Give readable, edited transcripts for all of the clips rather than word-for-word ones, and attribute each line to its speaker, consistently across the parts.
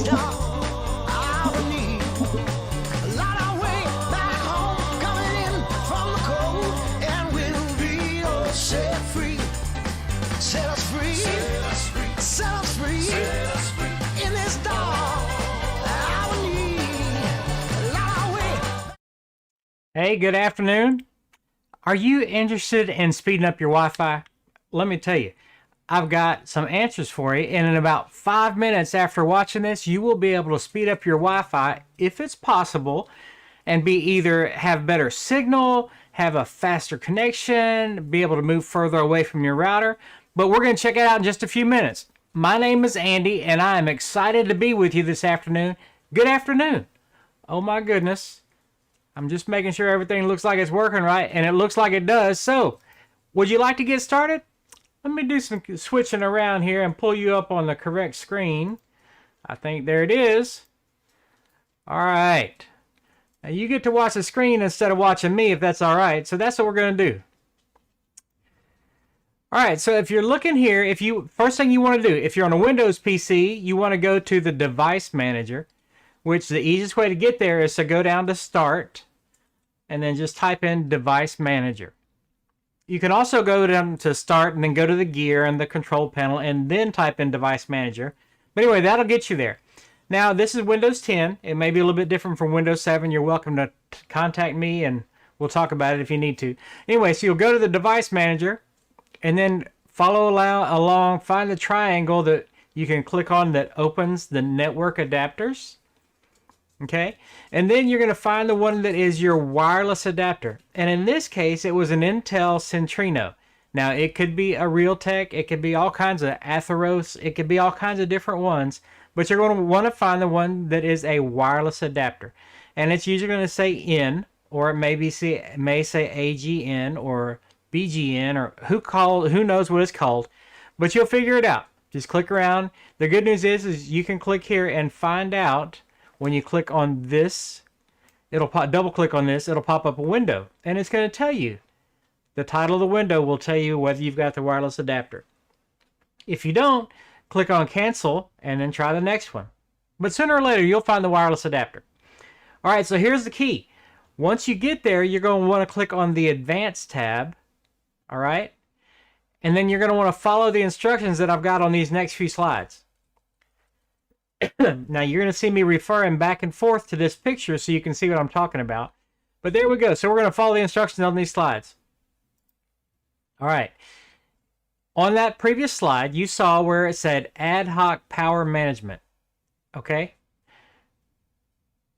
Speaker 1: star I would need. Light our way back home, coming in from the cold, and we'll be all set free. Set us free, set us free, set us free, set us free. In this star I would need. Light our way.
Speaker 2: Hey, good afternoon. Are you interested in speeding up your Wi-Fi? Let me tell you, I've got some answers for you, and in about 5 minutes after watching this, you will be able to speed up your Wi-Fi if it's possible and be either have better signal, have a faster connection, be able to move further away from your router. But we're going to check it out in just a few minutes. My name is Andy, and I am excited to be with you this afternoon. Good afternoon. Oh my goodness. I'm just making sure everything looks like it's working right, and it looks like it does. So, would you like to get started? Let me do some switching around here and pull you up on the correct screen. I think there it is. All right. Now you get to watch the screen instead of watching me, if that's all right. So that's what we're going to do. All right. So if you're looking here, first thing you want to do, if you're on a Windows PC, you want to go to the Device Manager, which the easiest way to get there is to go down to Start and then just type in Device Manager. You can also go down to Start and then go to the gear and the control panel and then type in Device Manager. But anyway, that'll get you there. Now, this is Windows 10. It may be a little bit different from Windows 7. You're welcome to contact me and we'll talk about it if you need to. Anyway, so you'll go to the Device Manager and then follow along, find the triangle that you can click on that opens the network adapters. Okay, and then you're going to find the one that is your wireless adapter. And in this case, it was an Intel Centrino. Now, it could be a Realtek, it could be all kinds of Atheros, it could be all kinds of different ones, but you're going to want to find the one that is a wireless adapter. And it's usually going to say in, or it may say AGN or BGN, or who knows what it's called, but you'll figure it out. Just click around. The good news is you can click here and find out. When you click on this, double click on this, it'll pop up a window, and it's going to tell you. The title of the window will tell you whether you've got the wireless adapter. If you don't, click on cancel and then try the next one. But sooner or later, you'll find the wireless adapter. All right, so here's the key. Once you get there, you're going to want to click on the Advanced tab, all right? And then you're going to want to follow the instructions that I've got on these next few slides. Now, you're going to see me referring back and forth to this picture so you can see what I'm talking about. But there we go. So we're going to follow the instructions on these slides. All right. On that previous slide, you saw where it said Ad Hoc Power Management. Okay?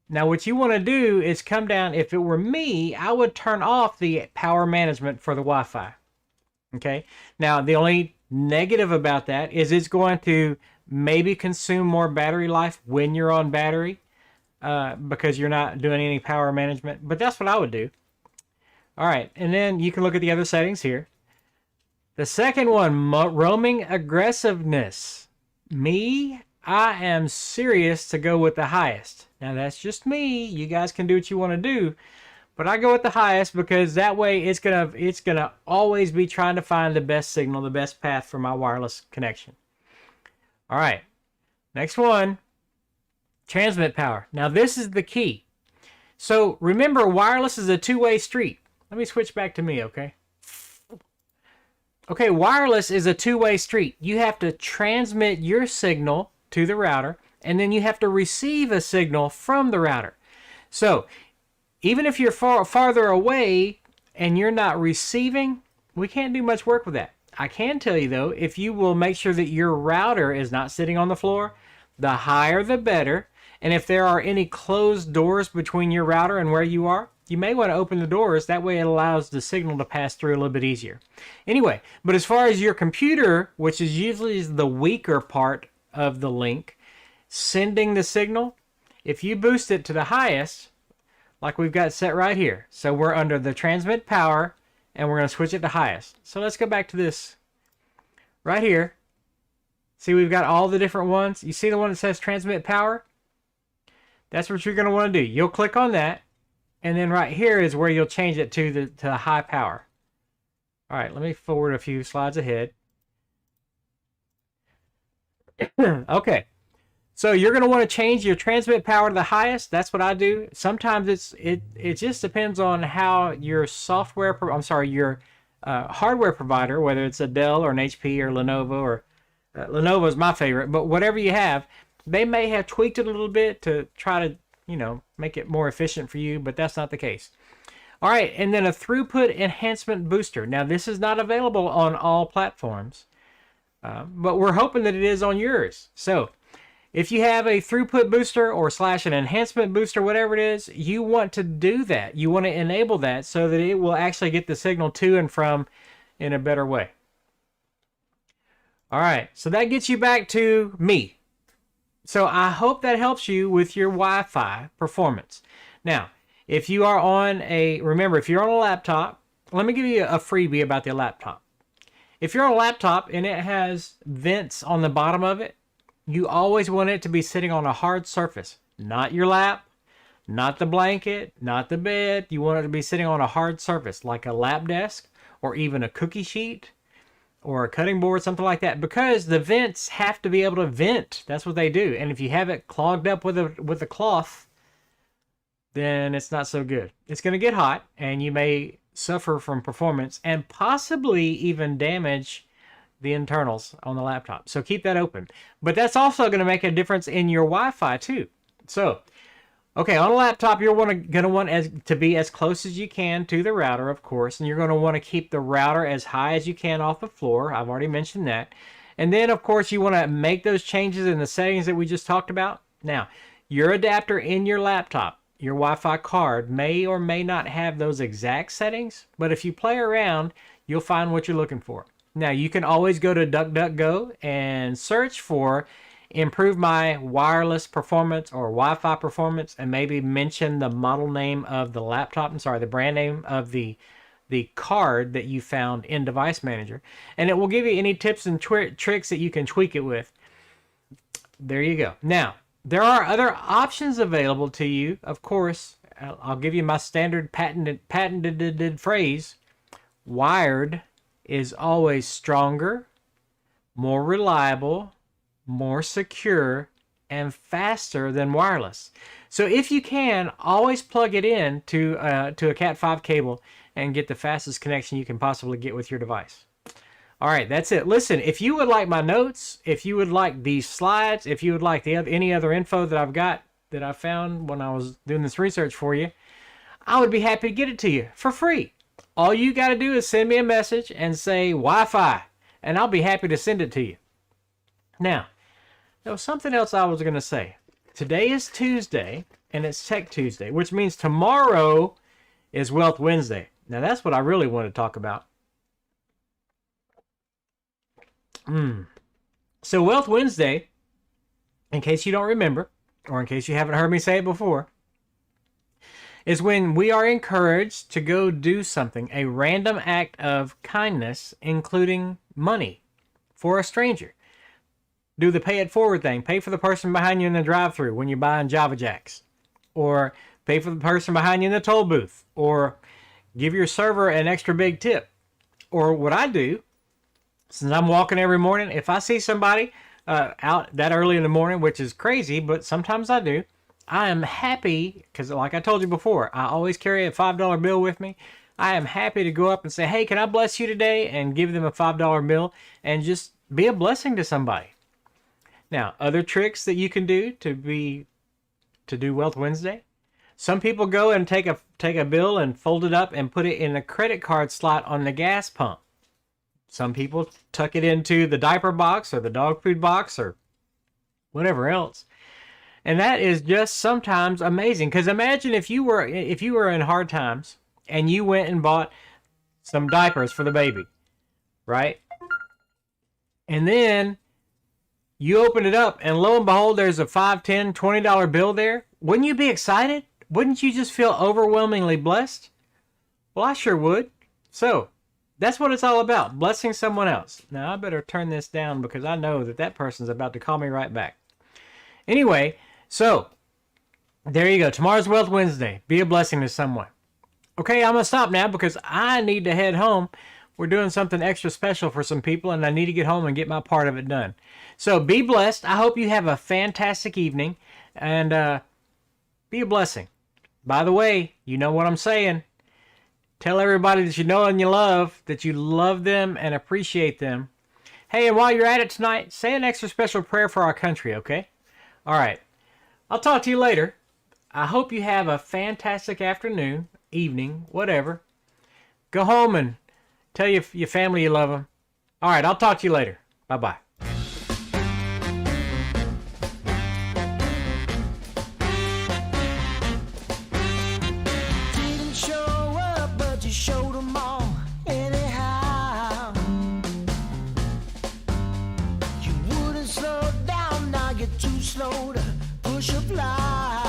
Speaker 2: Now, what you want to do is come down. If it were me, I would turn off the power management for the Wi-Fi. Okay? Now, the only negative about that is it's going to maybe consume more battery life when you're on battery because you're not doing any power management. But that's what I would do. All right. And then you can look at the other settings here. The second one, roaming aggressiveness. I am serious to go with the highest. Now, that's just me. You guys can do what you want to do. But I go with the highest because that way it's gonna always be trying to find the best signal, the best path for my wireless connection. All right, next one, transmit power. Now this is the key. So remember, wireless is a two-way street. Let me switch back to me, okay? Okay, wireless is a two-way street. You have to transmit your signal to the router, and then you have to receive a signal from the router. So even if you're farther away and you're not receiving, we can't do much work with that. I can tell you, though, if you will make sure that your router is not sitting on the floor, the higher the better. And if there are any closed doors between your router and where you are, you may want to open the doors. That way it allows the signal to pass through a little bit easier. Anyway, but as far as your computer, which is usually the weaker part of the link, sending the signal, if you boost it to the highest, like we've got set right here. So we're under the transmit power, and we're going to switch it to highest. So let's go back to this right here. See, we've got all the different ones. You see the one that says transmit power? That's what you're going to want to do. You'll click on that, and then right here is where you'll change it to the high power. All right, let me forward a few slides ahead. Okay, So you're going to want to change your transmit power to the highest. That's what I do. Sometimes it just depends on how your your hardware provider, whether it's a Dell or an HP or Lenovo, or Lenovo is my favorite, but whatever you have, they may have tweaked it a little bit to try to, make it more efficient for you, but that's not the case. All right, and then a throughput enhancement booster. Now, this is not available on all platforms, but we're hoping that it is on yours. So, if you have a throughput booster or / an enhancement booster, whatever it is, you want to do that. You want to enable that so that it will actually get the signal to and from in a better way. All right, so that gets you back to me. So I hope that helps you with your Wi-Fi performance. Now, if you are on if you're on a laptop, let me give you a freebie about the laptop. If you're on a laptop and it has vents on the bottom of it, you always want it to be sitting on a hard surface. Not your lap, not the blanket, not the bed. You want it to be sitting on a hard surface, like a lap desk or even a cookie sheet or a cutting board, something like that, because the vents have to be able to vent. That's what they do. And if you have it clogged up with a cloth, then it's not so good. It's going to get hot, and you may suffer from performance and possibly even damage the internals on the laptop. So keep that open. But that's also going to make a difference in your Wi-Fi too. So, okay, on a laptop, you're going to want to be as close as you can to the router, of course, and you're going to want to keep the router as high as you can off the floor. I've already mentioned that. And then, of course, you want to make those changes in the settings that we just talked about. Now, your adapter in your laptop, your Wi-Fi card, may or may not have those exact settings, but if you play around, you'll find what you're looking for. Now, you can always go to DuckDuckGo and search for improve my wireless performance or Wi-Fi performance, and maybe mention the model name of the laptop. The brand name of the card that you found in Device Manager. And it will give you any tips and tricks that you can tweak it with. There you go. Now, there are other options available to you. Of course, I'll give you my standard patented phrase. Wired is always stronger, more reliable, more secure, and faster than wireless. So if you can, always plug it in to a Cat 5 cable and get the fastest connection you can possibly get with your device. All right, that's it. Listen, if you would like my notes, if you would like these slides, if you would like any other info that I found when I was doing this research for you, I would be happy to get it to you for free. All you got to do is send me a message and say Wi-Fi, and I'll be happy to send it to you. Now, there was something else I was going to say. Today is Tuesday, and it's Tech Tuesday, which means tomorrow is Wealth Wednesday. Now, that's what I really want to talk about. So, Wealth Wednesday, in case you don't remember, or in case you haven't heard me say it before, is when we are encouraged to go do something, a random act of kindness, including money, for a stranger. Do the pay it forward thing. Pay for the person behind you in the drive-thru when you're buying Java Jacks. Or pay for the person behind you in the toll booth. Or give your server an extra big tip. Or what I do, since I'm walking every morning, if I see somebody out that early in the morning, which is crazy, but sometimes I do, I am happy, because like I told you before, I always carry a $5 bill with me. I am happy to go up and say, hey, can I bless you today? And give them a $5 bill and just be a blessing to somebody. Now, other tricks that you can do to do Wealth Wednesday. Some people go and take a bill and fold it up and put it in a credit card slot on the gas pump. Some people tuck it into the diaper box or the dog food box or whatever else. And that is just sometimes amazing. Because imagine if you were in hard times and you went and bought some diapers for the baby, right? And then you open it up and lo and behold, there's a $5, $10, $20 bill there. Wouldn't you be excited? Wouldn't you just feel overwhelmingly blessed? Well, I sure would. So, that's what it's all about, blessing someone else. Now, I better turn this down because I know that person's about to call me right back. Anyway, so, there you go. Tomorrow's Wealth Wednesday. Be a blessing to someone. Okay, I'm going to stop now because I need to head home we're doing something extra special for some people, and I need to get home and get my part of it done. So be blessed. I hope you have a fantastic evening, and be a blessing. By the way, you know what I'm saying. Tell everybody that you know and you love, that you love them and appreciate them. Hey, and while you're at it tonight, say an extra special prayer for our country, okay? All right. I'll talk to you later. I hope you have a fantastic afternoon, evening, whatever. Go home and tell your family you love them. All right, I'll talk to you later. Bye-bye.
Speaker 1: Didn't show up, but you showed 'em all anyhow. You wouldn't slow down, now you're too slow to push a fly.